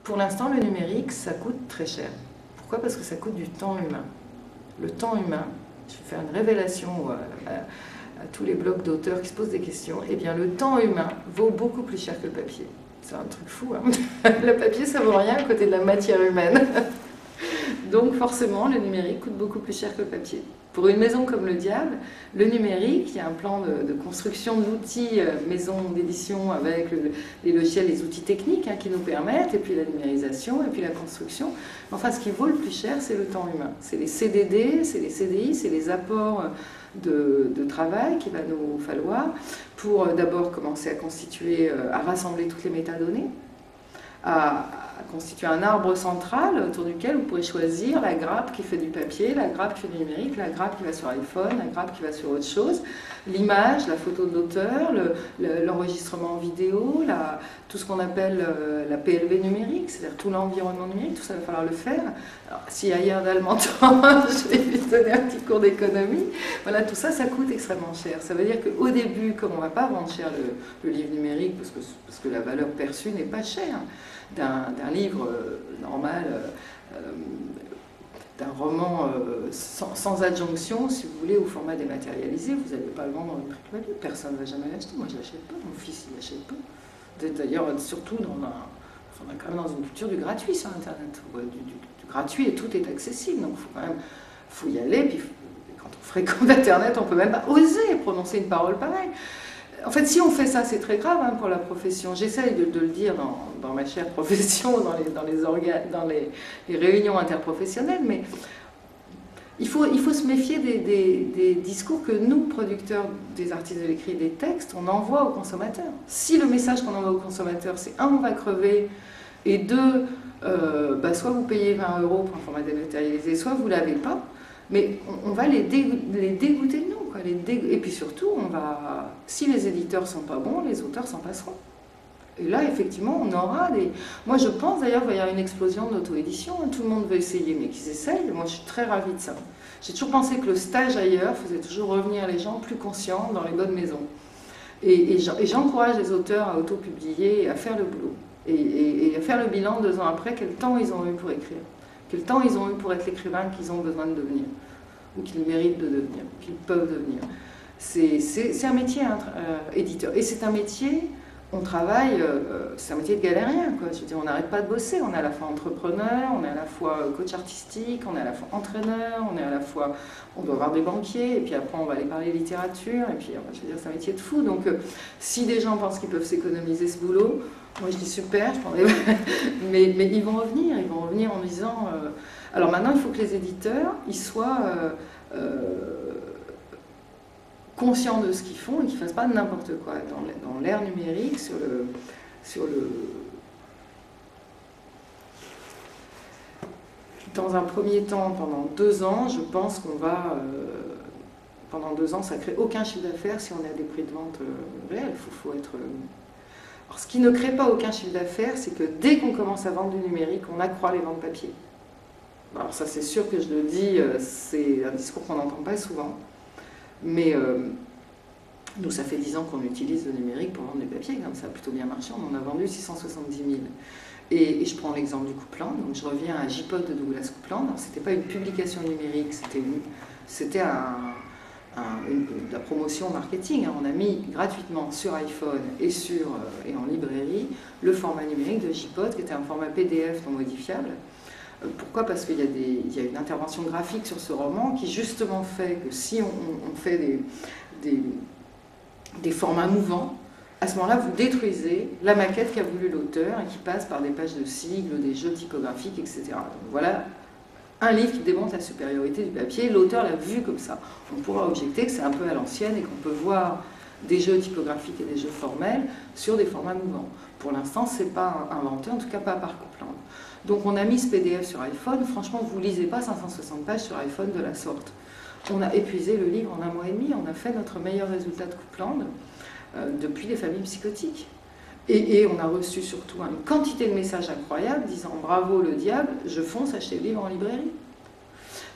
Pour l'instant, le numérique, ça coûte très cher. Pourquoi? Parce que ça coûte du temps humain. Le temps humain, je vais faire une révélation à tous les blogs d'auteurs qui se posent des questions, eh bien le temps humain vaut beaucoup plus cher que le papier. C'est un truc fou, hein. Le papier, ça vaut rien à côté de la matière humaine. Donc forcément, le numérique coûte beaucoup plus cher que le papier. Pour une maison comme le Diable, le numérique, il y a un plan de construction d'outils maison d'édition avec les logiciels, les outils techniques qui nous permettent, et puis la numérisation, et puis la construction. Enfin, ce qui vaut le plus cher, c'est le temps humain. C'est les CDD, c'est les CDI, c'est les apports de travail qu'il va nous falloir pour d'abord commencer à constituer, à rassembler toutes les métadonnées, à constituer un arbre central autour duquel vous pourrez choisir la grappe qui fait du papier, la grappe qui fait du numérique, la grappe qui va sur iPhone, la grappe qui va sur autre chose, l'image, la photo de l'auteur, l'enregistrement en vidéo, tout ce qu'on appelle la PLV numérique, c'est-à-dire tout l'environnement numérique, tout ça va falloir le faire. Alors, s'il y a rien d'allemand, je vais lui donner un petit cours d'économie. Voilà, tout ça, ça coûte extrêmement cher. Ça veut dire qu'au début, comme on ne va pas vendre cher le livre numérique, parce que la valeur perçue n'est pas chère, d'un livre normal, d'un roman sans adjonction, si vous voulez, au format dématérialisé, vous n'allez pas le vendre au prix de papier. Personne ne va jamais l'acheter. Moi, je ne l'achète pas. Mon fils, il l'achète pas. D'ailleurs, surtout, on est quand même dans une culture du gratuit sur Internet. Du gratuit et tout est accessible. Donc, faut y aller. Puis, quand on fréquente Internet, on ne peut même pas oser prononcer une parole pareille. En fait, si on fait ça, c'est très grave pour la profession. J'essaye de le dire dans ma chère profession, dans les réunions interprofessionnelles, mais il faut se méfier des discours que nous, producteurs des artistes de l'écrit et des textes, on envoie aux consommateurs. Si le message qu'on envoie aux consommateurs, c'est un, on va crever, et deux, soit vous payez 20 € pour un format dématérialisé, soit vous ne l'avez pas, mais on va les dégoûter de nous. Et puis surtout, si les éditeurs ne sont pas bons, les auteurs s'en passeront. Et là, effectivement, on aura des... Moi, je pense d'ailleurs qu'il va y avoir une explosion de l'auto-édition. Tout le monde veut essayer, mais qu'ils essayent. Moi, je suis très ravie de ça. J'ai toujours pensé que le stage ailleurs faisait toujours revenir les gens plus conscients dans les bonnes maisons. Et j'encourage les auteurs à auto-publier et à faire le boulot. Et à faire le bilan 2 ans après, quel temps ils ont eu pour écrire. Quel temps ils ont eu pour être l'écrivain qu'ils ont besoin de devenir, ou qu'ils méritent de devenir, ou qu'ils peuvent devenir. C'est un métier, éditeur. Et c'est un métier, on travaille, c'est un métier de galérien, quoi. Je veux dire, on n'arrête pas de bosser. On est à la fois entrepreneur, on est à la fois coach artistique, on est à la fois entraîneur, on est à la fois... On doit avoir des banquiers, et puis après on va aller parler littérature, et puis je veux dire, c'est un métier de fou. Donc si des gens pensent qu'ils peuvent s'économiser ce boulot, moi je dis super, mais ils vont revenir en disant... Alors maintenant, il faut que les éditeurs ils soient conscients de ce qu'ils font et qu'ils ne fassent pas n'importe quoi. Dans l'ère numérique, dans un premier temps, pendant 2 ans, je pense qu'on va... pendant 2 ans, ça ne crée aucun chiffre d'affaires si on est à des prix de vente réels. Faut être... Alors, ce qui ne crée pas aucun chiffre d'affaires, c'est que dès qu'on commence à vendre du numérique, on accroît les ventes papier. Alors ça, c'est sûr que je le dis, c'est un discours qu'on n'entend pas souvent. Mais nous, ça fait 10 ans qu'on utilise le numérique pour vendre du papier, comme ça a plutôt bien marché. On en a vendu 670 000. Et je prends l'exemple du Coupland, donc je reviens à JPod de Douglas Coupland. Ce n'était pas une publication numérique, c'était de la promotion marketing. On a mis gratuitement sur iPhone et en librairie le format numérique de JPod, qui était un format PDF non modifiable. Pourquoi? Parce qu'il y a une intervention graphique sur ce roman qui justement fait que si on fait des formats mouvants, à ce moment-là, vous détruisez la maquette qu'a voulu l'auteur et qui passe par des pages de sigles, des jeux typographiques, etc. Donc voilà un livre qui démontre la supériorité du papier. L'auteur l'a vu comme ça. On pourra objecter que c'est un peu à l'ancienne et qu'on peut voir des jeux typographiques et des jeux formels sur des formats mouvants. Pour l'instant, ce n'est pas inventé, en tout cas pas par Coupland. Donc on a mis ce PDF sur iPhone. Franchement, vous ne lisez pas 560 pages sur iPhone de la sorte. On a épuisé le livre en 1 mois et demi. On a fait notre meilleur résultat de Coupland depuis les familles psychotiques. Et on a reçu surtout une quantité de messages incroyables disant « Bravo le diable, je fonce acheter le livre en librairie ».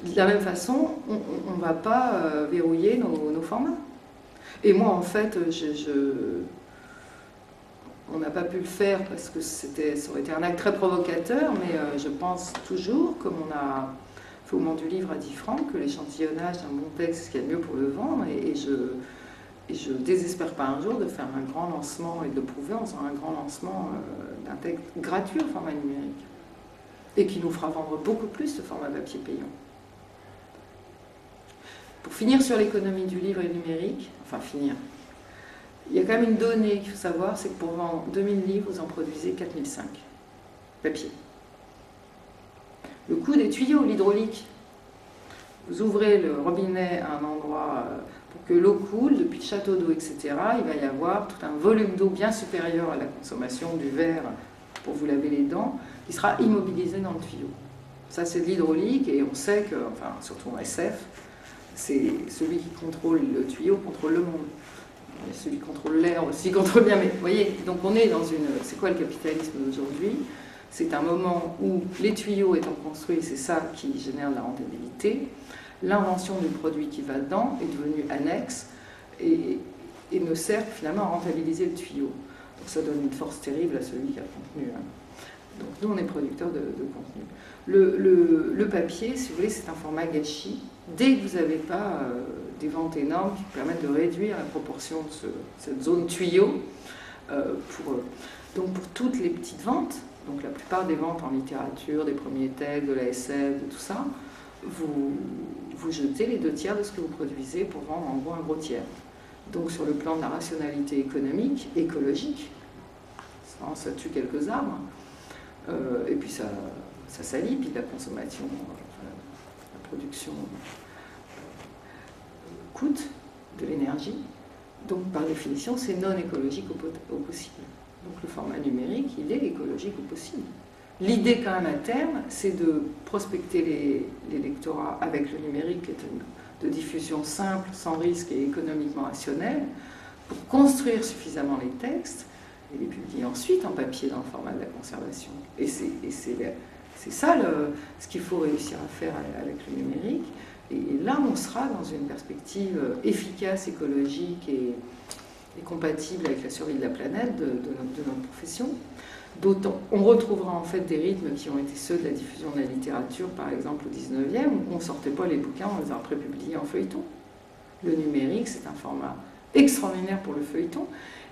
De la même façon, on ne va pas verrouiller nos formats. Et moi, en fait, On n'a pas pu le faire parce que ça aurait été un acte très provocateur, mais je pense toujours, comme on a fait au moment du livre à 10 francs, que l'échantillonnage d'un bon texte, c'est ce qu'il y a de mieux pour le vendre, et je désespère pas un jour de faire un grand lancement et de le prouver en faisant un grand lancement d'un texte gratuit au format numérique, et qui nous fera vendre beaucoup plus de format papier payant. Pour finir sur l'économie du livre et du numérique, enfin finir, il y a quand même une donnée qu'il faut savoir, c'est que pour vendre 2000 livres, vous en produisez 4005 papier. Le coût des tuyaux, l'hydraulique, vous ouvrez le robinet à un endroit pour que l'eau coule, depuis le château d'eau, etc., il va y avoir tout un volume d'eau bien supérieur à la consommation du verre pour vous laver les dents, qui sera immobilisé dans le tuyau. Ça, c'est de l'hydraulique, et on sait que, enfin, surtout en SF, c'est celui qui contrôle le tuyau contrôle le monde. Et celui qui contrôle l'air aussi contrôle bien. Mais vous voyez, donc on est dans une... C'est quoi le capitalisme d'aujourd'hui? C'est un moment où les tuyaux étant construits, c'est ça qui génère de la rentabilité. L'invention du produit qui va dedans est devenue annexe et ne sert finalement à rentabiliser le tuyau. Donc ça donne une force terrible à celui qui a le contenu. Donc nous, on est producteurs de contenu. Le papier, si vous voulez, c'est un format gâchis. Dès que vous n'avez pas des ventes énormes qui permettent de réduire la proportion de cette zone tuyau, donc pour toutes les petites ventes, donc la plupart des ventes en littérature, des premiers textes, de la SF, de tout ça, vous jetez les 2 tiers de ce que vous produisez pour vendre en gros un gros tiers. Donc sur le plan de la rationalité économique, écologique, ça tue quelques arbres, et puis ça salit, puis la consommation, la production coûte de l'énergie. Donc par définition, c'est non écologique au possible. Donc le format numérique, il est écologique au possible. L'idée quand même à terme, c'est de prospecter les lectorats avec le numérique, qui est de diffusion simple, sans risque et économiquement rationnelle, pour construire suffisamment les textes et les publier ensuite en papier dans le format de la conservation. Et c'est ça ce qu'il faut réussir à faire avec le numérique. Et là, on sera dans une perspective efficace, écologique et compatible avec la survie de la planète, de notre profession. D'autant, on retrouvera en fait des rythmes qui ont été ceux de la diffusion de la littérature, par exemple au 19e, où on ne sortait pas les bouquins, on les a après publiés en feuilleton. Le numérique, c'est un format extraordinaire pour le feuilleton.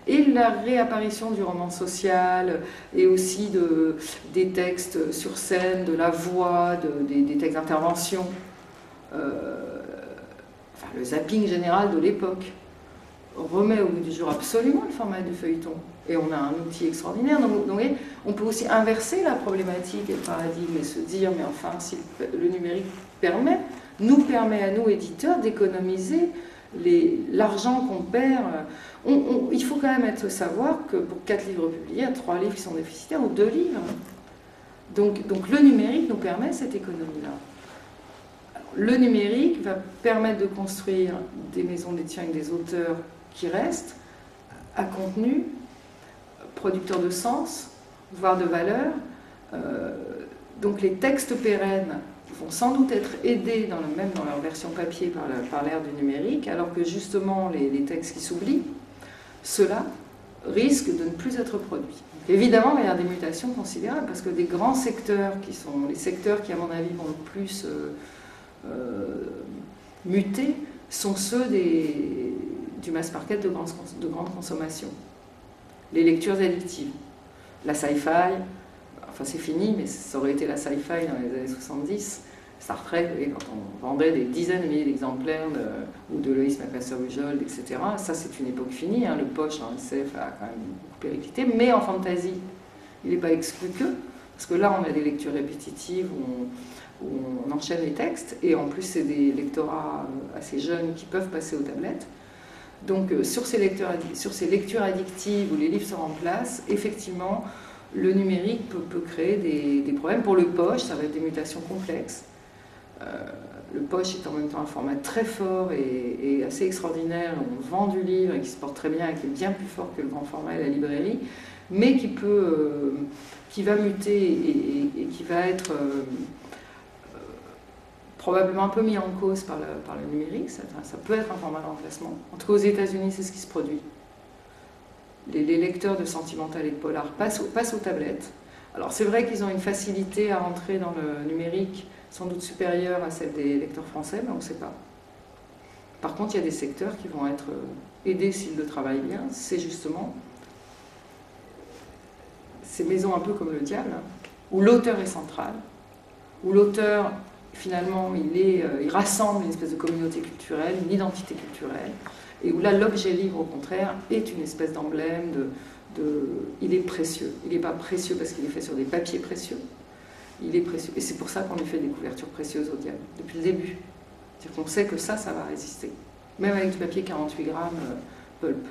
Et la réapparition du roman social, et aussi des textes sur scène, de la voix, des textes d'intervention, enfin, le zapping général de l'époque, remet au bout du jour absolument le format du feuilleton. Et on a un outil extraordinaire. Donc, on peut aussi inverser la problématique et le paradigme et se dire, mais enfin, si le numérique nous permet à nous, éditeurs, d'économiser l'argent qu'on perd. Il faut quand même savoir que pour 4 livres publiés, il y a 3 livres qui sont déficitaires ou 2 livres. Donc le numérique nous permet cette économie-là. Le numérique va permettre de construire des maisons d'édition avec des auteurs qui restent à contenu, producteurs de sens, voire de valeur. Donc les textes pérennes vont sans doute être aidés, même dans leur version papier, par l'ère du numérique, alors que justement les textes qui s'oublient, ceux-là risquent de ne plus être produits. Donc, évidemment, il va y avoir des mutations considérables, parce que des grands secteurs, qui sont les secteurs qui, à mon avis, vont le plus muter, sont ceux du mass market de grande consommation. Les lectures addictives, la sci-fi, enfin c'est fini, mais ça aurait été la sci-fi dans les années 70, Star Trek, vous voyez, quand on vendait des dizaines de milliers d'exemplaires ou de Lois Macmaster-Bujold, etc. Ça c'est une époque finie, hein, le poche en SF a quand même beaucoup périclité, mais en fantasy, il n'est pas exclu que, parce que là on a des lectures répétitives où on enchaîne les textes, et en plus c'est des lectorats assez jeunes qui peuvent passer aux tablettes. Donc sur ces lectures addictives où les livres se remplacent, effectivement, le numérique peut créer des problèmes. Pour le poche, ça va être des mutations complexes. Le poche est en même temps un format très fort et assez extraordinaire. On vend du livre et qui se porte très bien et qui est bien plus fort que le grand format et la librairie, mais qui va muter et qui va être probablement un peu mis en cause par le numérique. Ça peut être un format de remplacement. En tout cas, aux États-Unis, c'est ce qui se produit. les lecteurs de Sentimental et de Polar passent aux tablettes. Alors c'est vrai qu'ils ont une facilité à rentrer dans le numérique sans doute supérieure à celle des lecteurs français, mais on ne sait pas. Par contre, il y a des secteurs qui vont être aidés s'ils le travaillent bien. C'est justement ces maisons un peu comme le Diable, où l'auteur est central, où l'auteur, finalement, il rassemble une espèce de communauté culturelle, une identité culturelle, et où là, l'objet livre, au contraire, est une espèce d'emblème, il est précieux. Il n'est pas précieux parce qu'il est fait sur des papiers précieux, il est précieux. Et c'est pour ça qu'on lui fait des couvertures précieuses au Diable, depuis le début. C'est-à-dire qu'on sait que ça va résister. Même avec du papier 48 grammes pulp.